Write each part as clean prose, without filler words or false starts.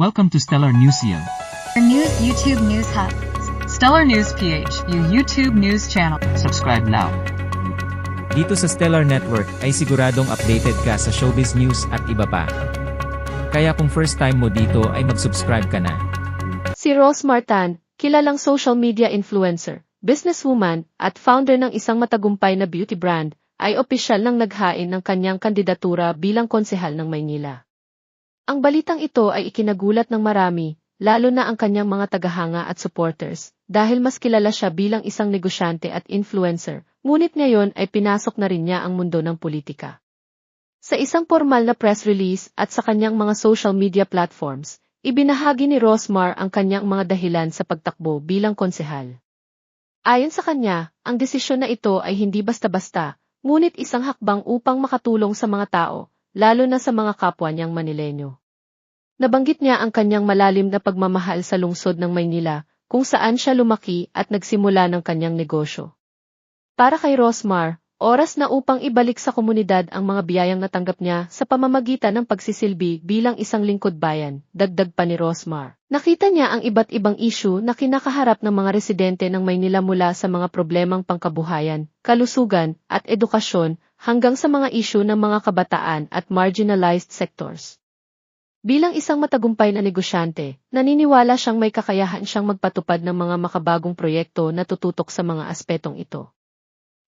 Welcome to Stellar Newsio. Your news YouTube News Hub. Stellar News PH, your YouTube news channel. Subscribe now. Dito sa Stellar Network ay siguradong updated ka sa showbiz news at iba pa. Kaya kung first time mo dito ay mag-subscribe ka na. Si Rose Martan, kilalang social media influencer, businesswoman, at founder ng isang matagumpay na beauty brand, ay opisyal nang naghain ng kanyang kandidatura bilang konsehal ng Maynila. Ang balitang ito ay ikinagulat ng marami, lalo na ang kanyang mga tagahanga at supporters, dahil mas kilala siya bilang isang negosyante at influencer, ngunit ngayon ay pinasok na rin niya ang mundo ng politika. Sa isang formal na press release at sa kanyang mga social media platforms, ibinahagi ni Rosmar ang kanyang mga dahilan sa pagtakbo bilang konsehal. Ayon sa kanya, ang desisyon na ito ay hindi basta-basta, ngunit isang hakbang upang makatulong sa mga tao, lalo na sa mga kapwa niyang Manileño. Nabanggit niya ang kanyang malalim na pagmamahal sa lungsod ng Maynila, kung saan siya lumaki at nagsimula ng kanyang negosyo. Para kay Rosmar, oras na upang ibalik sa komunidad ang mga biyayang natanggap niya sa pamamagitan ng pagsisilbi bilang isang lingkod bayan, dagdag pa ni Rosmar. Nakita niya ang iba't ibang issue na kinakaharap ng mga residente ng Maynila mula sa mga problemang pangkabuhayan, kalusugan, at edukasyon, hanggang sa mga issue ng mga kabataan at marginalized sectors. Bilang isang matagumpay na negosyante, naniniwala siyang may kakayahan siyang magpatupad ng mga makabagong proyekto na tututok sa mga aspetong ito.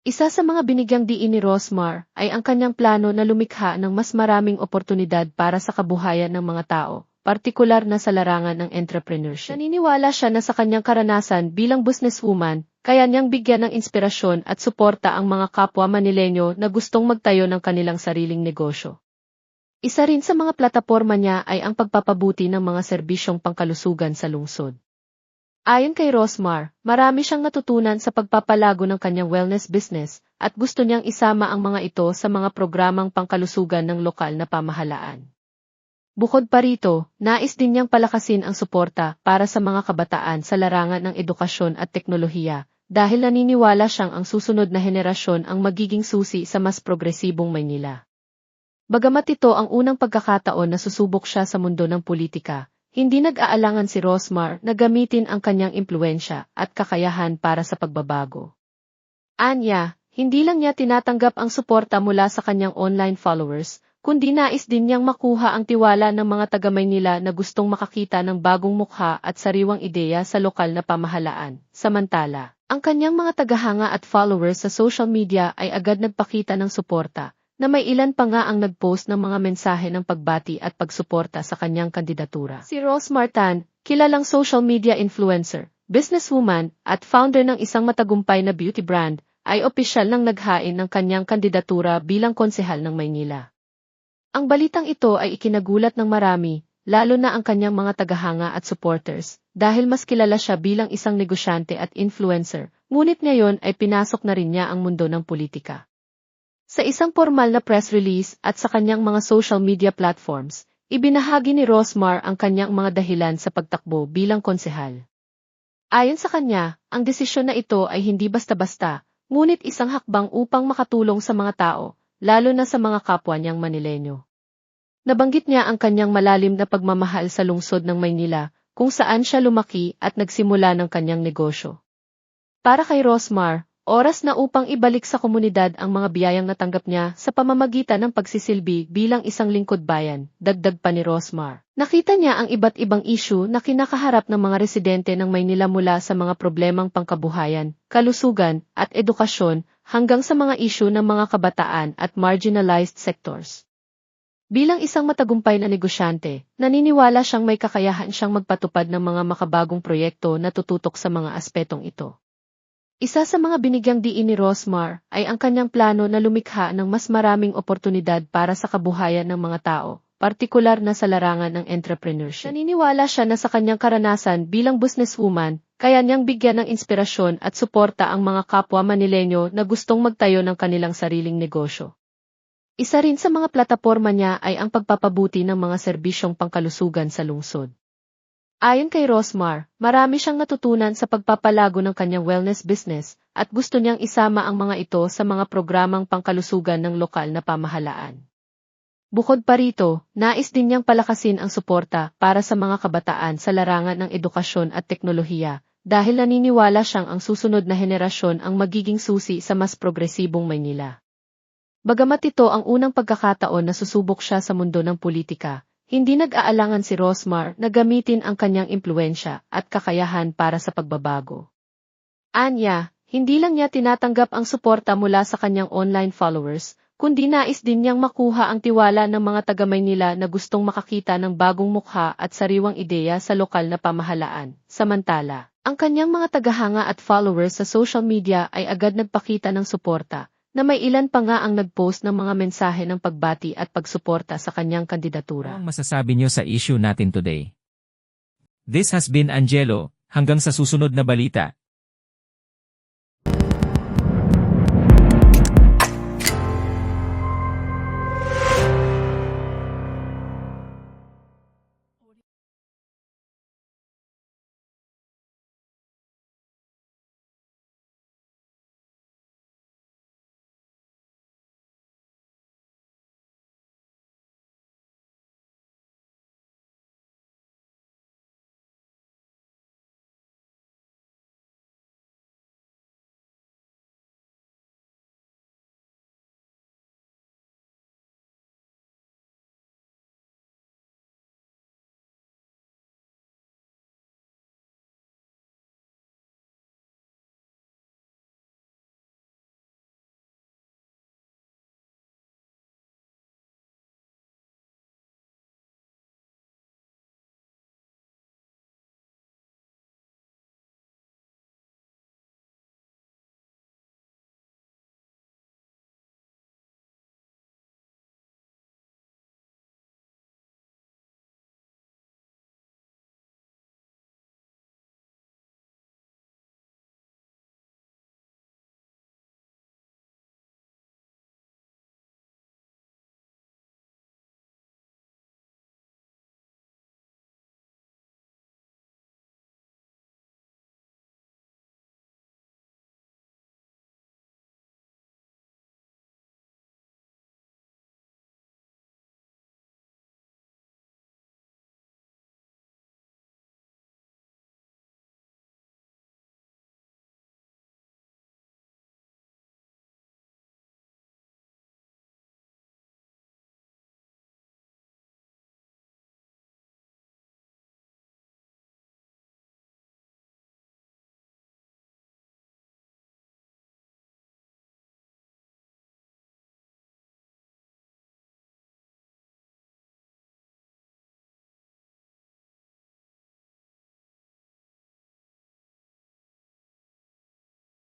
Isa sa mga binigyang diin ni Rosmar ay ang kanyang plano na lumikha ng mas maraming oportunidad para sa kabuhayan ng mga tao, partikular na sa larangan ng entrepreneurship. Naniniwala siya na sa kanyang karanasan bilang businesswoman, kaya niyang bigyan ng inspirasyon at suporta ang mga kapwa Manileño na gustong magtayo ng kanilang sariling negosyo. Isa rin sa mga plataporma niya ay ang pagpapabuti ng mga serbisyong pangkalusugan sa lungsod. Ayon kay Rosmar, marami siyang natutunan sa pagpapalago ng kanyang wellness business at gusto niyang isama ang mga ito sa mga programang pangkalusugan ng lokal na pamahalaan. Bukod pa rito, nais din niyang palakasin ang suporta para sa mga kabataan sa larangan ng edukasyon at teknolohiya dahil naniniwala siyang ang susunod na henerasyon ang magiging susi sa mas progresibong Maynila. Bagamat ito ang unang pagkakataon na susubok siya sa mundo ng politika, hindi nag-aalangan si Rosmar na gamitin ang kanyang impluwensya at kakayahan para sa pagbabago. Anya, hindi lang niya tinatanggap ang suporta mula sa kanyang online followers, kundi nais din niyang makuha ang tiwala ng mga taga-Maynila na gustong makakita ng bagong mukha at sariwang ideya sa lokal na pamahalaan. Samantala, ang kanyang mga tagahanga at followers sa social media ay agad nagpakita ng suporta, na may ilan pa nga ang nag-post ng mga mensahe ng pagbati at pagsuporta sa kanyang kandidatura. Si Rose Martan, kilalang social media influencer, businesswoman, at founder ng isang matagumpay na beauty brand, ay opisyal nang naghain ng kanyang kandidatura bilang konsehal ng Maynila. Ang balitang ito ay ikinagulat ng marami, lalo na ang kanyang mga tagahanga at supporters, dahil mas kilala siya bilang isang negosyante at influencer, ngunit ngayon ay pinasok na rin niya ang mundo ng politika. Sa isang formal na press release at sa kanyang mga social media platforms, ibinahagi ni Rosmar ang kanyang mga dahilan sa pagtakbo bilang konsehal. Ayon sa kanya, ang desisyon na ito ay hindi basta-basta, ngunit isang hakbang upang makatulong sa mga tao, lalo na sa mga kapwa niyang Manileño. Nabanggit niya ang kanyang malalim na pagmamahal sa lungsod ng Maynila, kung saan siya lumaki at nagsimula ng kanyang negosyo. Para kay Rosmar, oras na upang ibalik sa komunidad ang mga biyayang natanggap niya sa pamamagitan ng pagsisilbi bilang isang lingkod bayan, dagdag pa ni Rosmar. Nakita niya ang iba't ibang issue na kinakaharap ng mga residente ng Maynila mula sa mga problemang pangkabuhayan, kalusugan, at edukasyon, hanggang sa mga issue ng mga kabataan at marginalized sectors. Bilang isang matagumpay na negosyante, naniniwala siyang may kakayahan siyang magpatupad ng mga makabagong proyekto na tututok sa mga aspetong ito. Isa sa mga binigyang diin ni Rosmar ay ang kanyang plano na lumikha ng mas maraming oportunidad para sa kabuhayan ng mga tao, partikular na sa larangan ng entrepreneurship. Naniniwala siya na sa kanyang karanasan bilang businesswoman, kaya niyang bigyan ng inspirasyon at suporta ang mga kapwa Manileño na gustong magtayo ng kanilang sariling negosyo. Isa rin sa mga plataporma niya ay ang pagpapabuti ng mga serbisyong pangkalusugan sa lungsod. Ayon kay Rosmar, marami siyang natutunan sa pagpapalago ng kanyang wellness business at gusto niyang isama ang mga ito sa mga programang pangkalusugan ng lokal na pamahalaan. Bukod pa rito, nais din niyang palakasin ang suporta para sa mga kabataan sa larangan ng edukasyon at teknolohiya, dahil naniniwala siyang ang susunod na henerasyon ang magiging susi sa mas progresibong Maynila. Bagamat ito ang unang pagkakataon na susubok siya sa mundo ng politika, hindi nag-aalangan si Rosmar na gamitin ang kanyang impluwensya at kakayahan para sa pagbabago. Anya, hindi lang niya tinatanggap ang suporta mula sa kanyang online followers, kundi nais din niyang makuha ang tiwala ng mga taga-Maynila na gustong makakita ng bagong mukha at sariwang ideya sa lokal na pamahalaan. Samantala, ang kanyang mga tagahanga at followers sa social media ay agad nagpakita ng suporta, na may ilan pa nga ang nag-post ng mga mensahe ng pagbati at pagsuporta sa kanyang kandidatura. Ano ang masasabi niyo sa issue natin today? This has been Angelo, hanggang sa susunod na balita.